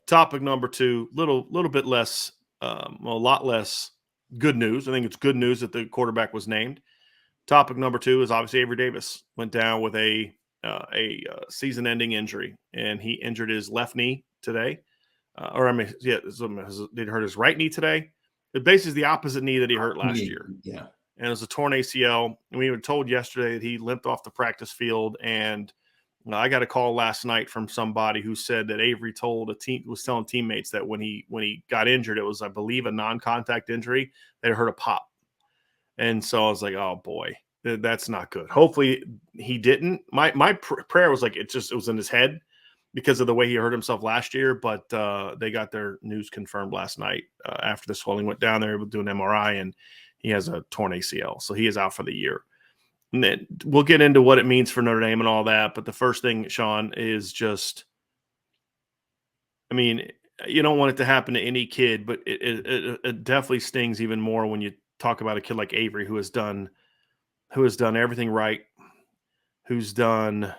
Topic number two, little bit less, a lot less good news. I think it's good news that the quarterback was named. Topic number two is obviously Avery Davis went down with a season-ending injury, and he injured his left knee today. Did he hurt his right knee today? It basically is the opposite knee that he hurt last year. Yeah. And it was a torn ACL. And we were told yesterday that he limped off the practice field. And I got a call last night from somebody who said that Avery was telling teammates that when he got injured, it was, I believe, a non-contact injury. They heard a pop. And so I was like, oh boy, that's not good. Hopefully he didn't. My prayer was like, it was in his head because of the way he hurt himself last year. But they got their news confirmed last night after the swelling went down there. We'll do an MRI, and he has a torn ACL. So he is out for the year. And then we'll get into what it means for Notre Dame and all that. But the first thing, Sean, is just, I mean, you don't want it to happen to any kid, but it definitely stings even more when you talk about a kid like Avery who has done everything right, who's done,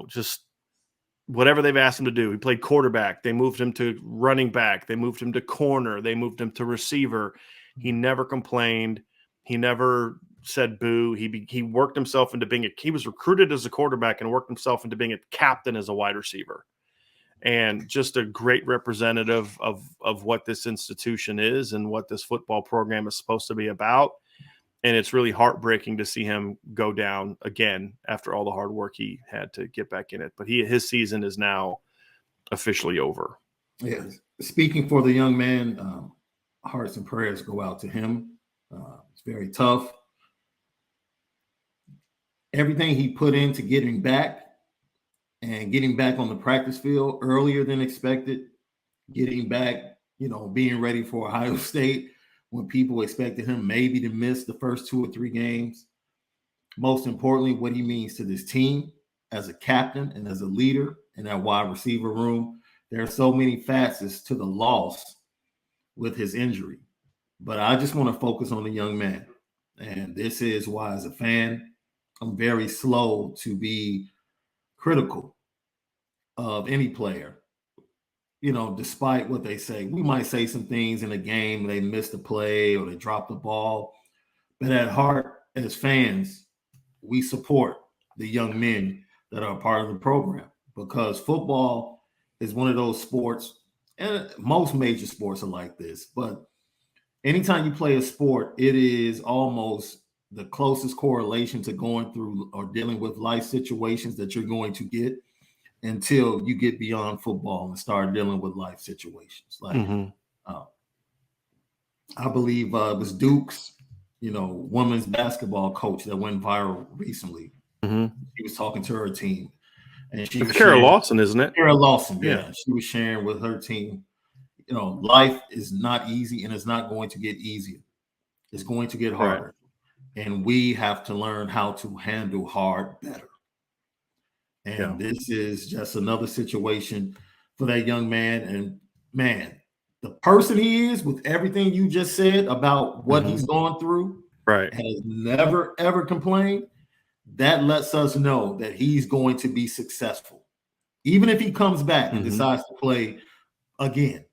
just whatever they've asked him to do. He played quarterback. They moved him to running back. They moved him to corner. They moved him to receiver. He never complained. He never said boo. He worked himself into he was recruited as a quarterback and worked himself into being a captain as a wide receiver. And just a great representative of what this institution is and what this football program is supposed to be about. And it's really heartbreaking to see him go down again after all the hard work he had to get back in it. But his season is now officially over. Yeah. Speaking for the young man, hearts and prayers go out to him. It's very tough. Everything he put into getting back on the practice field earlier than expected, getting back, being ready for Ohio State when people expected him maybe to miss the first 2 or 3 games. Most importantly, what he means to this team as a captain and as a leader in that wide receiver room. There are so many facets to the loss with his injury. But I just want to focus on the young man. And this is why, as a fan, I'm very slow to be critical of any player, despite what they say. We might say some things in a game, they missed a play or they dropped the ball. But at heart, as fans, we support the young men that are part of the program because football is one of those sports, and most major sports are like this, but anytime you play a sport, it is almost the closest correlation to going through or dealing with life situations that you're going to get until you get beyond football and start dealing with life situations. Like, I believe it was Duke's, women's basketball coach that went viral recently. She was talking to her team. And she was Kara Lawson, isn't it? Kara Lawson, yeah. She was sharing with her team, life is not easy and it's not going to get easier. It's going to get harder. Right. And we have to learn how to handle hard better. And this is just another situation for that young man. And man, the person he is, with everything you just said about what he's gone through, has never, ever complained. That lets us know that he's going to be successful. Even if he comes back and decides to play again,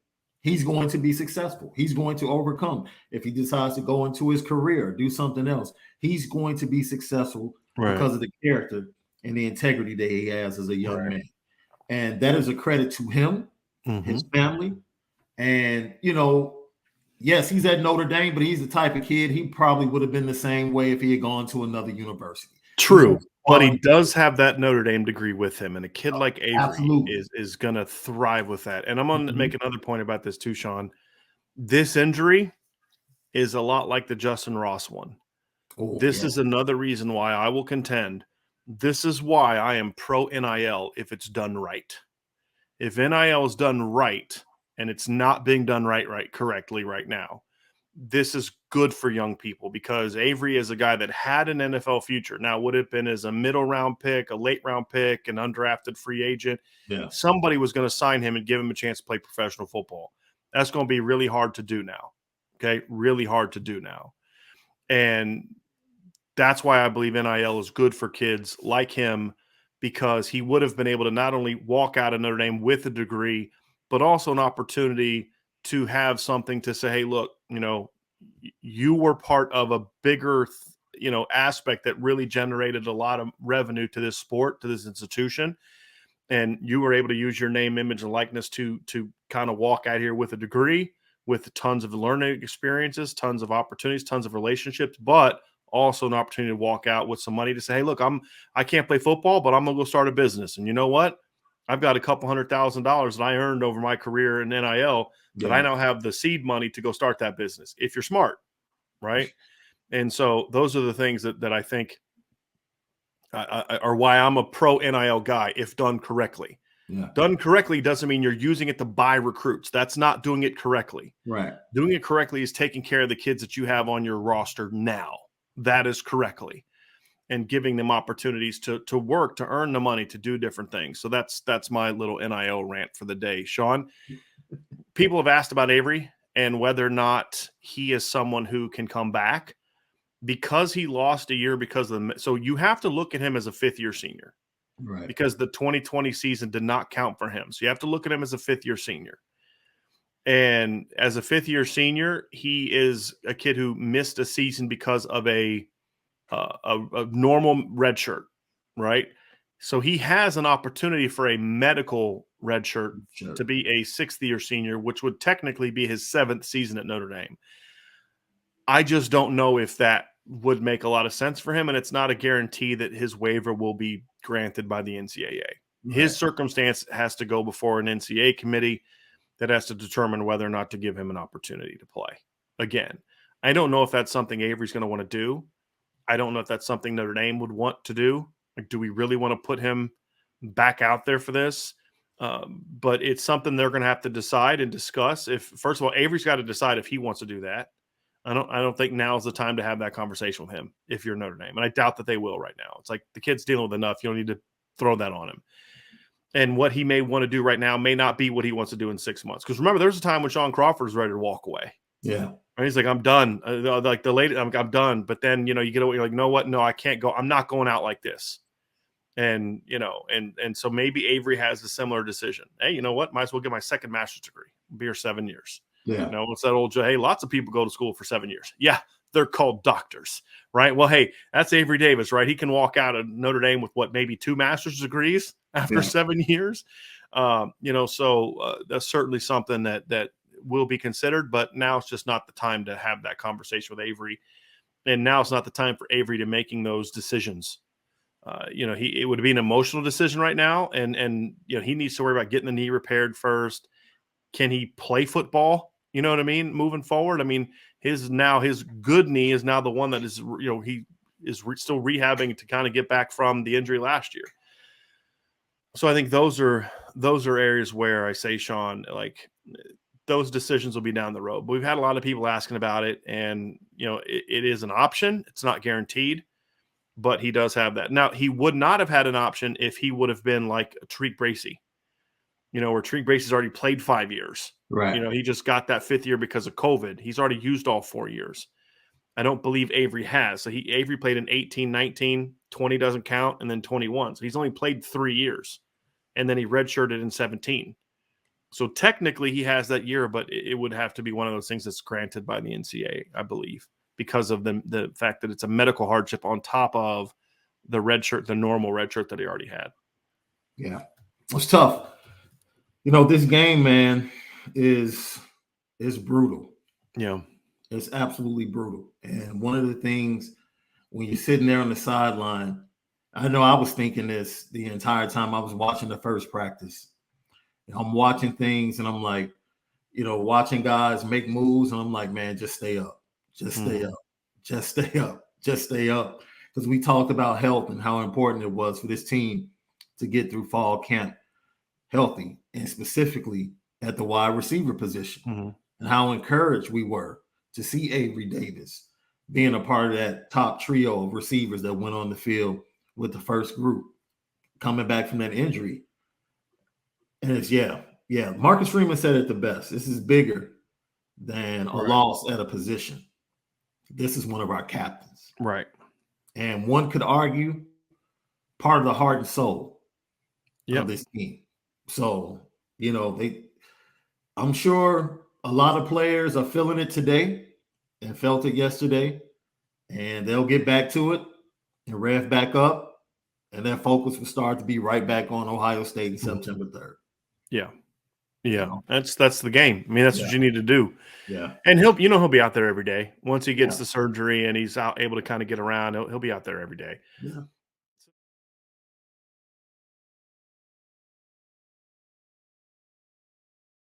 he's going to be successful. He's going to overcome. If he decides to go into his career, do something else, he's going to be successful because of the character and the integrity that he has as a young man. And that is a credit to him, his family. And, yes, he's at Notre Dame, but he's the type of kid, he probably would have been the same way if he had gone to another university. True. But he does have that Notre Dame degree with him, and a kid like Avery is going to thrive with that. And I'm going to make another point about this too, Sean. This injury is a lot like the Justin Ross one. This is another reason why I will contend. This is why I am pro NIL if it's done right. If NIL is done right, and it's not being done correctly right now, this is good for young people because Avery is a guy that had an NFL future. Now, would it have been as a middle round pick, a late round pick, an undrafted free agent? Yeah. Somebody was going to sign him and give him a chance to play professional football. That's going to be really hard to do now. Okay. Really hard to do now. And that's why I believe NIL is good for kids like him because he would have been able to not only walk out of Notre Dame with a degree, but also an opportunity to have something to say, hey, look, you were part of a bigger, aspect that really generated a lot of revenue to this sport, to this institution. And you were able to use your name, image, and likeness to kind of walk out here with a degree, with tons of learning experiences, tons of opportunities, tons of relationships, but also an opportunity to walk out with some money to say, hey, look, I can't play football, but I'm going to go start a business. And you know what? I've got a couple $100,000 that I earned over my career in NIL that I now have the seed money to go start that business if you're smart, right? And so those are the things that I think are why I'm a pro NIL guy if done correctly. Yeah. Done correctly doesn't mean you're using it to buy recruits. That's not doing it correctly. Right. Doing it correctly is taking care of the kids that you have on your roster now. That is correctly. And giving them opportunities to work, to earn the money, to do different things. So that's my little NIL rant for the day. Sean, people have asked about Avery and whether or not he is someone who can come back because he lost a year so you have to look at him as a fifth-year senior. Right. Because the 2020 season did not count for him. So you have to look at him as a fifth-year senior. And as a fifth-year senior, he is a kid who missed a season because of a normal red shirt, right? So he has an opportunity for a medical red shirt to be a sixth-year senior, which would technically be his seventh season at Notre Dame. I just don't know if that would make a lot of sense for him, and it's not a guarantee that his waiver will be granted by the NCAA. Right. His circumstance has to go before an NCAA committee that has to determine whether or not to give him an opportunity to play. Again, I don't know if that's something Avery's going to want to do. I don't know if that's something Notre Dame would want to do. Like, do we really want to put him back out there for this? But it's something they're going to have to decide and discuss. First of all, Avery's got to decide if he wants to do that. I don't think now is the time to have that conversation with him if you're Notre Dame. And I doubt that they will right now. It's like the kid's dealing with enough. You don't need to throw that on him. And what he may want to do right now may not be what he wants to do in 6 months. Because remember, there's a time when Sean Crawford was ready to walk away. Yeah. And he's like, I'm done. Like the lady, I'm done. But then, you get away. You're like, no, what? No, I can't go. I'm not going out like this. And, and so maybe Avery has a similar decision. Hey, you know what? Might as well get my second master's degree. Be here 7 years. Yeah. What's that old, hey, lots of people go to school for 7 years. Yeah, they're called doctors, right? Well, hey, that's Avery Davis, right? He can walk out of Notre Dame with maybe 2 master's degrees after 7 years. So that's certainly something that will be considered, but now it's just not the time to have that conversation with Avery. And now it's not the time for Avery to making those decisions. It would be an emotional decision right now. And he needs to worry about getting the knee repaired first. Can he play football? You know what I mean? Moving forward. I mean, his good knee is now the one that is, he is still rehabbing to kind of get back from the injury last year. So I think those are areas where I say, Sean, like those decisions will be down the road. But we've had a lot of people asking about it, and it is an option. It's not guaranteed, but he does have that. Now, he would not have had an option if he would have been like Tariq Bracy. Where Tariq Bracy's already played 5 years. Right. He just got that 5th year because of COVID. He's already used all 4 years. I don't believe Avery has. So Avery played in 18, 19, 20 doesn't count, and then 21. So he's only played 3 years. And then he redshirted in 17. So technically he has that year, but it would have to be one of those things that's granted by the NCAA, I believe, because of the fact that it's a medical hardship on top of the normal red shirt that he already had. Yeah. It's tough. This game, man, is brutal. Yeah. It's absolutely brutal. And one of the things when you're sitting there on the sideline, I know I was thinking this the entire time I was watching the first practice. I'm watching things and I'm like, watching guys make moves. And I'm like, man, just stay up. Just stay up. Just stay up. Just stay up. Because we talked about health and how important it was for this team to get through fall camp healthy, and specifically at the wide receiver position, and how encouraged we were to see Avery Davis being a part of that top trio of receivers that went on the field with the first group coming back from that injury. And it's, Marcus Freeman said it the best. This is bigger than a loss at a position. This is one of our captains. Right. And one could argue part of the heart and soul of Yep. this team. So, I'm sure a lot of players are feeling it today and felt it yesterday, and they'll get back to it and rev back up, and their focus will start to be right back on Ohio State in September 3rd. Yeah. You Yeah. know? That's the game. I mean, that's what Yeah. you need to do. Yeah. And he'll be out there every day. Once he gets Yeah. the surgery and he's able to kind of get around, he'll be out there every day. Yeah.